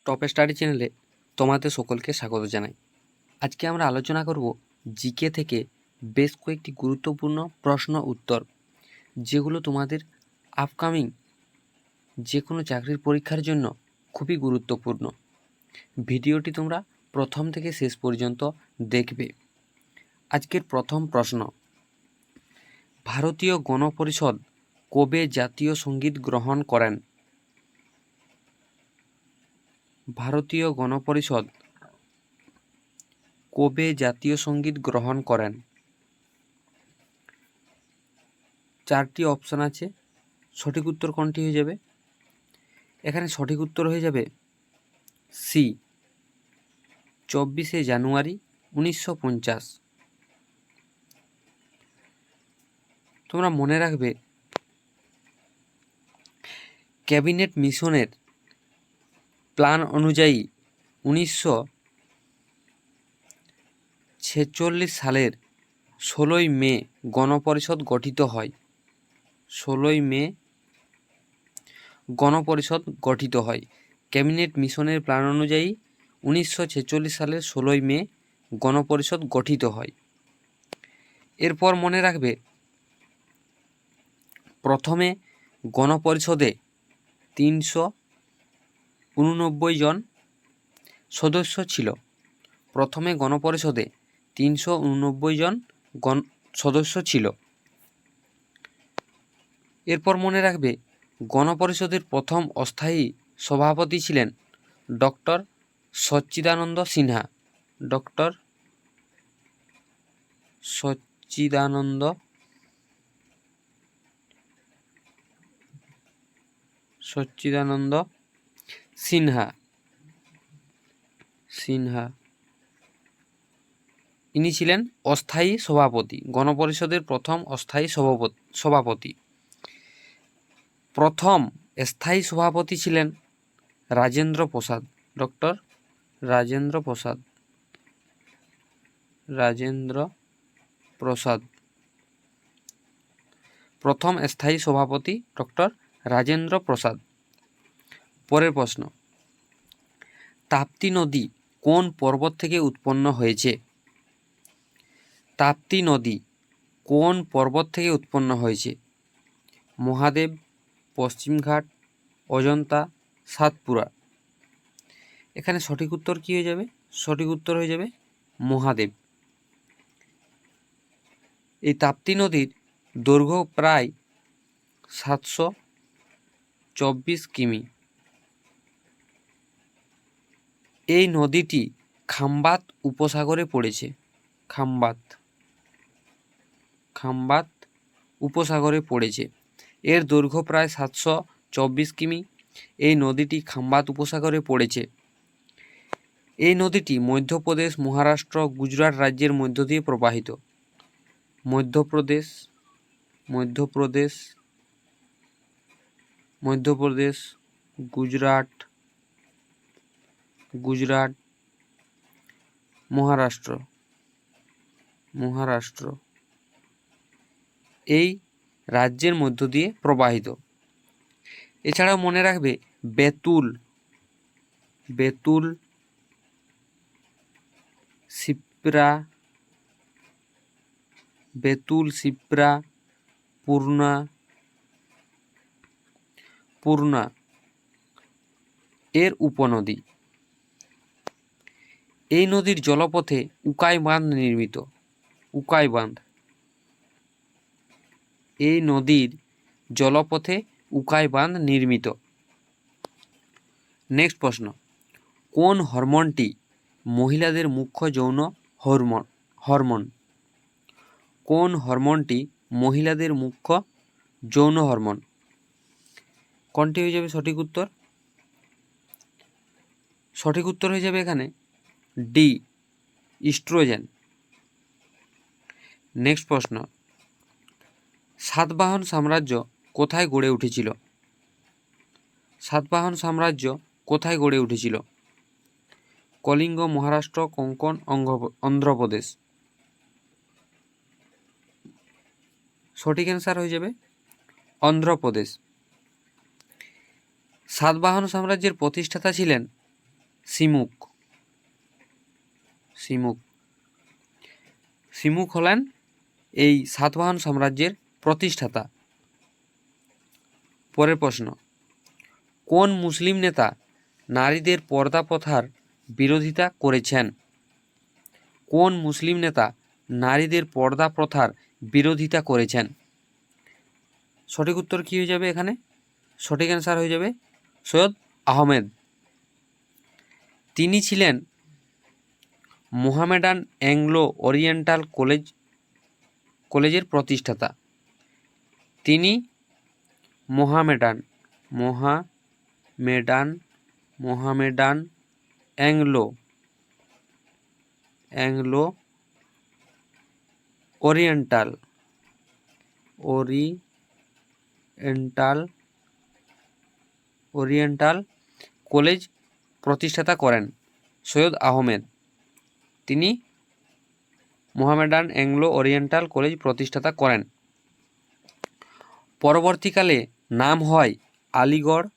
Top study চ্যানেলে তোমাদের সকলকে স্বাগত জানাই। আজকে আমরা আলোচনা করব জিকে থেকে বেশ কয়েকটি গুরুত্বপূর্ণ প্রশ্ন উত্তর, যেগুলো তোমাদের আপকামিং যে কোনো চাকরির পরীক্ষার জন্য খুবই গুরুত্বপূর্ণ। ভিডিওটি তোমরা প্রথম থেকে শেষ পর্যন্ত দেখবে। আজকের প্রথম প্রশ্ন, ভারতীয় গণপরিষদ কবে জাতীয় সঙ্গীত গ্রহণ করেন? ভারতীয় গণপরিষদ কবে জাতীয় সঙ্গীত গ্রহণ করেন? চারটি অপশান আছে, সঠিক উত্তর কোনটি হয়ে যাবে? এখানে সঠিক উত্তর হয়ে যাবে সি, 24শে জানুয়ারি 1950। তোমরা মনে রাখবে, ক্যাবিনেট মিশনের প্ল্যান অনুযায়ী 1946 সালের 16ই মে গণপরিষদ গঠিত হয়। 16ই মে গণপরিষদ গঠিত হয়। ক্যাবিনেট মিশনের প্ল্যান অনুযায়ী 1946 সালের 16ই মে গণপরিষদ গঠিত হয়। এরপর মনে রাখবে, প্রথমে গণপরিষদে 389 জন সদস্য ছিল। প্রথমে গণপরিষদে 389 জন সদস্য ছিল। এরপর মনে রাখবে, গণপরিষদের প্রথম অস্থায়ী সভাপতি ছিলেন ডক্টর সচ্চিদানন্দ সিনহা। ডক্টর সচ্চিদানন্দ সিনহা ইনি ছিলেন অস্থায়ী সভাপতি, গণপরিষদের প্রথম অস্থায়ী সভাপতি। প্রথম স্থায়ী সভাপতি ছিলেন রাজেন্দ্র প্রসাদ। ডক্টর রাজেন্দ্র প্রসাদ প্রথম স্থায়ী সভাপতি ডক্টর রাজেন্দ্র প্রসাদ। পরের প্রশ্ন, তাপ্তি নদী কোন পর্বত থেকে উৎপন্ন হয়েছে? তাপ্তি নদী কোন পর্বত থেকে উৎপন্ন হয়েছে? মহাদেব, পশ্চিমঘাট, অজন্তা, সাতপুরা। এখানে সঠিক উত্তর কী হয়ে যাবে? সঠিক উত্তর হয়ে যাবে মহাদেব। এই তাপ্তি নদীর দৈর্ঘ্য প্রায় 724 কিমি। এই নদীটি খাম্বাত উপসাগরে পড়েছে। খাম্বাত উপসাগরে পড়েছে। এর দৈর্ঘ্য প্রায় 724 কিমি। এই নদীটি খাম্বাত উপসাগরে পড়েছে। এই নদীটি মধ্যপ্রদেশ, মহারাষ্ট্র, গুজরাট রাজ্যের মধ্য দিয়ে প্রবাহিত। মধ্যপ্রদেশ, গুজরাট, মহারাষ্ট্র এই রাজ্যের মধ্য দিয়ে প্রবাহিত। এছাড়াও মনে রাখবে, বেতুল, শিপ্রা, পূর্ণা এর উপনদী। এই নদীর জলপথে উকাই বাঁধ নির্মিত। এই নদীর জলপথে উকাই বাঁধ নির্মিত। নেক্সট প্রশ্ন, কোন হরমোনটি মহিলাদের মুখ্য যৌন হরমোন? কোন হরমোনটি মহিলাদের মুখ্য যৌন হরমোন? কোনটি হয়ে যাবে সঠিক উত্তর? সঠিক উত্তর হয়ে যাবে এখানে ডি, ইস্ট্রোজেন। নেক্সট প্রশ্ন, সাতবাহন সাম্রাজ্য কোথায় গড়ে উঠেছিল? সাতবাহন সাম্রাজ্য কোথায় গড়ে উঠেছিল? কলিঙ্গ, মহারাষ্ট্র, কোঙ্কণ, অন্ধ্রপ্রদেশ। সঠিক অ্যান্সার হয়ে যাবে অন্ধ্রপ্রদেশ। সাতবাহন সাম্রাজ্যের প্রতিষ্ঠাতা ছিলেন সিমুক। সিমুক সিমুক হলেন এই সাতবাহন সাম্রাজ্যের প্রতিষ্ঠাতা। পরের প্রশ্ন, কোন মুসলিম নেতা নারীদের পর্দা প্রথার বিরোধিতা করেছেন? কোন মুসলিম নেতা নারীদের পর্দা প্রথার বিরোধিতা করেছেন? সঠিক উত্তর কী হয়ে যাবে এখানে? সঠিক অ্যান্সার হয়ে যাবে সৈয়দ আহমেদ। তিনি ছিলেন মোহামেডান অ্যাংলো ওরিয়েন্টাল কলেজের প্রতিষ্ঠাতা। তিনি মোহামেডান অ্যাংলো ওরিয়েন্টাল কলেজ প্রতিষ্ঠাতা করেন সৈয়দ আহমেদ। তিনি মোহামেডান অ্যাংলো ওরিয়েন্টাল কলেজ প্রতিষ্ঠাতা করেন। পরবর্তীকালে নাম হয় আলিগড়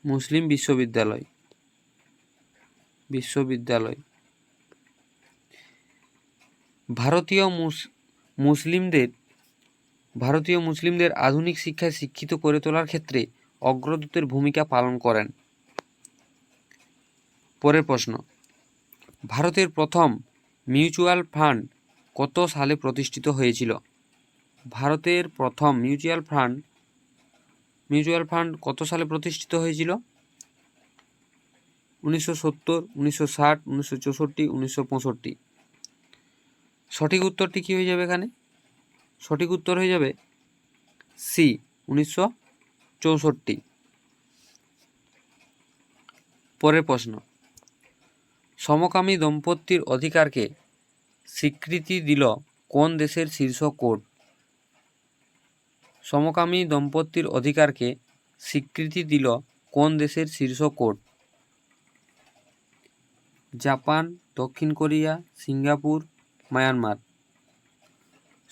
মুসলিম বিশ্ববিদ্যালয়। ভারতীয় মুসলিমদের আধুনিক শিক্ষায় শিক্ষিত করে তোলার ক্ষেত্রে অগ্রদূতের ভূমিকা পালন করেন। পরের প্রশ্ন, ভারতের প্রথম মিউচুয়াল ফান্ড কত সালে প্রতিষ্ঠিত হয়েছিল? ভারতের প্রথম মিউচুয়াল ফান্ড কত সালে প্রতিষ্ঠিত হয়েছিল? 1970, 1960, 1964, 1965। সঠিক উত্তরটি কী হয়ে যাবে এখানে? সঠিক উত্তর হয়ে যাবে সি, 1964। পরের প্রশ্ন, সমকামী দম্পতির অধিকারকে স্বীকৃতি দিল কোন দেশের শীর্ষ কোর্ট? সমকামী দম্পতির অধিকারকে স্বীকৃতি দিল কোন দেশের শীর্ষ কোর্ট? জাপান, দক্ষিণ কোরিয়া, সিঙ্গাপুর, মায়ানমার।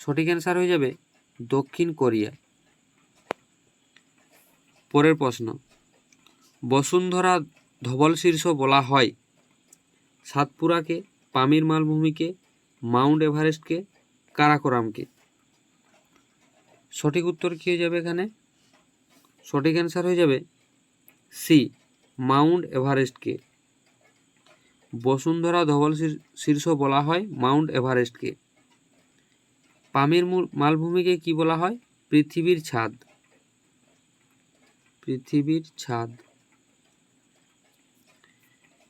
সঠিক অ্যান্সার হয়ে যাবে দক্ষিণ কোরিয়া। পরের প্রশ্ন, বসুন্ধরা ধবল শীর্ষ বলা হয় সাতপুরাকে, পামির মালভূমিকে, মাউন্ট এভারেস্টকে, কারাকোরামকে। সঠিক উত্তর কী হয়ে যাবে এখানে? সঠিক অ্যান্সার হয়ে যাবে সি, মাউন্ট এভারেস্টকে। বসুন্ধরা ধবল শীর্ষ বলা হয় মাউন্ট এভারেস্টকে। পামির মালভূমিকে কি বলা হয়? পৃথিবীর ছাদ।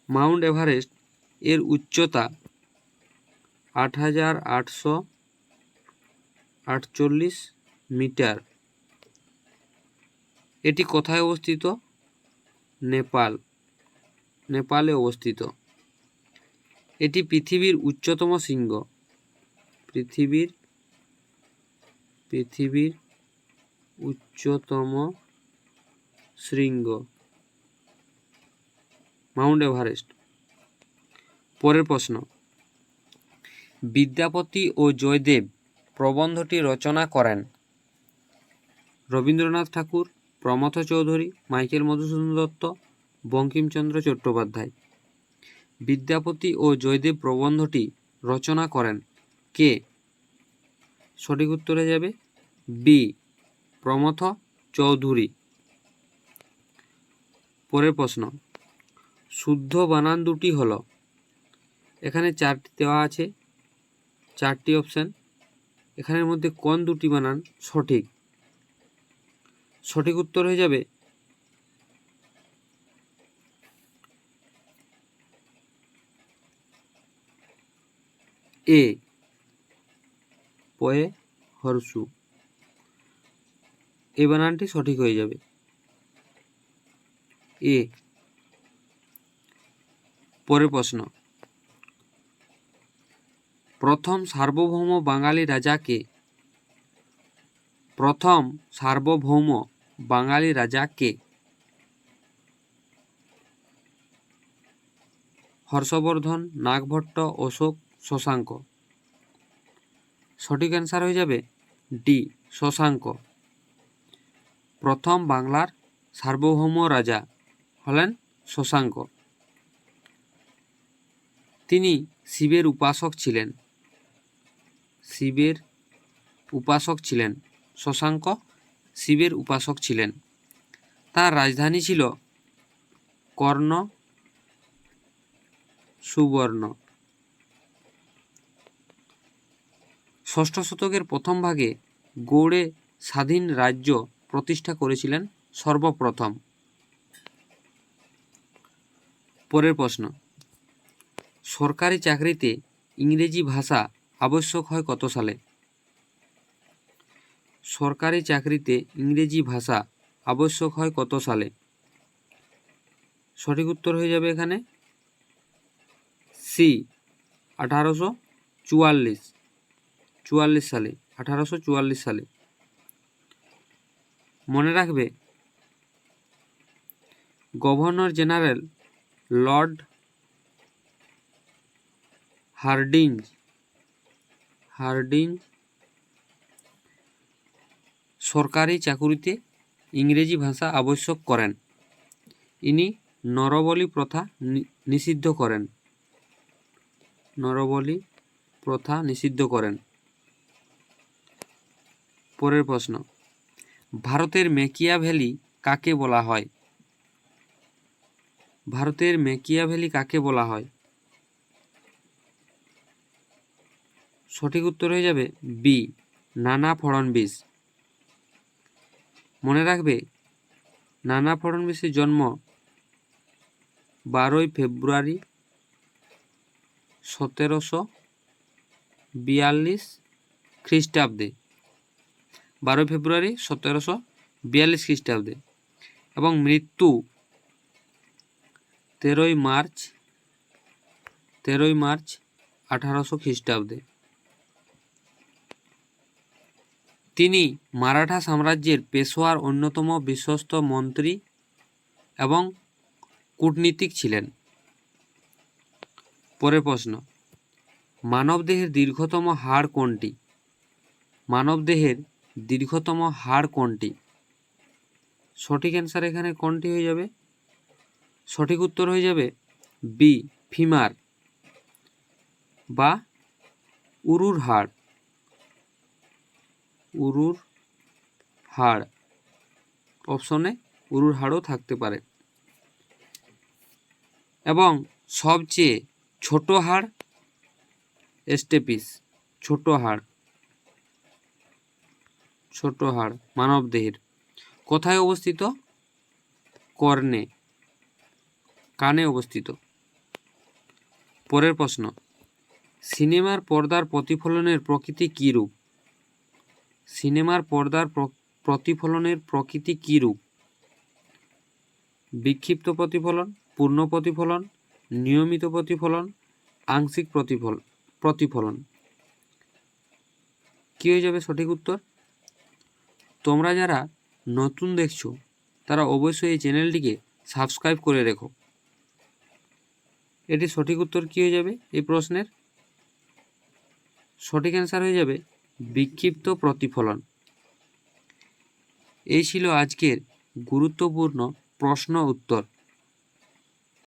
মাউন্ট এভারেস্ট এর উচ্চতা 8,848 মিটার। এটি কোথায় অবস্থিত? নেপালে অবস্থিত। এটি পৃথিবীর উচ্চতম শৃঙ্গ। পৃথিবীর উচ্চতম শৃঙ্গ মাউন্ট এভারেস্ট। পরের প্রশ্ন, বিদ্যাপতি ও জয়দেব প্রবন্ধটি রচনা করেন রবীন্দ্রনাথ ঠাকুর, প্রমথ চৌধুরী, মাইকেল মধুসূদন দত্ত, বঙ্কিমচন্দ্র চট্টোপাধ্যায়। বিদ্যাপতি ও জয়দেব প্রবন্ধটি রচনা করেন কে? সঠিক উত্তরে যাবে বি, প্রমথ চৌধুরী। পরের প্রশ্ন, শুদ্ধ বানান দুটি হলো, এখানে চারটি দেওয়া আছে, চারটি অপশান। এখানের মধ্যে কোন দুটি বানান সঠিক? সঠিক উত্তর হয়ে যাবে এ, পয়ে হরসু। এই বানানটি সঠিক হয়ে যাবে এ। পরের প্রশ্ন, প্রথম সার্বভৌম বাঙালি রাজা কে? প্রথম সার্বভৌম বাঙালি রাজা কে? হর্ষবর্ধন, নাগভট্ট, অশোক, শশাঙ্ক। সঠিক অ্যান্সার হয়ে যাবে ডি, শশাঙ্ক। প্রথম বাংলার সার্বভৌম রাজা হলেন শশাঙ্ক। তিনি শিবের উপাসক ছিলেন। শিবের উপাসক ছিলেন শশাঙ্ক, শিবের উপাসক ছিলেন। তার রাজধানী ছিল কর্ণ সুবর্ণ। ষষ্ঠ শতকের প্রথম ভাগে গৌড়ে স্বাধীন রাজ্য প্রতিষ্ঠা করেছিলেন সর্বপ্রথম। পরের প্রশ্ন, সরকারি চাকরিতে ইংরেজি ভাষা আবশ্যক হয় কত সালে? সরকারি চাকরিতে ইংরেজি ভাষা আবশ্যক হয় কত সালে? সঠিক উত্তর হয়ে যাবে এখানে সি, 1844 সালে। 1844 সালে। মনে রাখবে, গভর্নর জেনারেল লর্ড হার্ডিঞ্জ সরকারি চাকুরিতে ইংরেজি ভাষা আবশ্যক করেন। ইনি নরবলি প্রথা নিষিদ্ধ করেন। নরবলি প্রথা নিষিদ্ধ করেন। পরের প্রশ্ন, ভারতের ম্যাকিয়াভেলি কাকে বলা হয়? ভারতের ম্যাকিয়াভেলি কাকে বলা হয়? সঠিক উত্তর হয়ে যাবে বি, নানা ফড়নবিস। মনে রাখবে, নানা ফড়নবিসের জন্ম 12 ফেব্রুয়ারি 1742 খ্রিস্টাব্দে। 12 ফেব্রুয়ারি 1742 খ্রিস্টাব্দে এবং মৃত্যু 13 মার্চ 1800 খ্রিস্টাব্দে। তিনি মারাঠা সাম্রাজ্যের পেশোয়ার অন্যতম বিশ্বস্ত মন্ত্রী এবং কূটনীতিক ছিলেন। পরের প্রশ্ন, মানবদেহের দীর্ঘতম হাড় কোনটি? মানবদেহের দীর্ঘতম হাড় কোনটি? সঠিক অ্যান্সার এখানে কোনটি হয়ে যাবে? সঠিক উত্তর হয়ে যাবে বি, ফিমার বা উরুর হাড়। উরুর হাড় অপশনে উরুর হাড়ও থাকতে পারে। এবং সবচেয়ে ছোট হাড় স্টেপিস। ছোট হাড় মানবদেহের কোথায় অবস্থিত? কর্ণে, কানে অবস্থিত। পরের প্রশ্ন, সিনেমার পর্দার প্রতিফলনের প্রকৃতি কী রূপ? সিনেমার পর্দার প্রতিফলনের প্রকৃতি কী রূপ? বিক্ষিপ্ত প্রতিফলন, পূর্ণ প্রতিফলন, নিয়মিত প্রতিফলন, আংশিক প্রতিফলন। কী হয়ে যাবে সঠিক উত্তর? তোমরা যারা নতুন দেখছো তারা অবশ্যই এই চ্যানেলটিকে সাবস্ক্রাইব করে রেখো। এটি সঠিক উত্তর কী হয়ে যাবে এই প্রশ্নের? সঠিক অ্যান্সার হয়ে যাবে বিক্ষিপ্ত প্রতিফলন। এই ছিল আজকের গুরুত্বপূর্ণ প্রশ্ন উত্তর।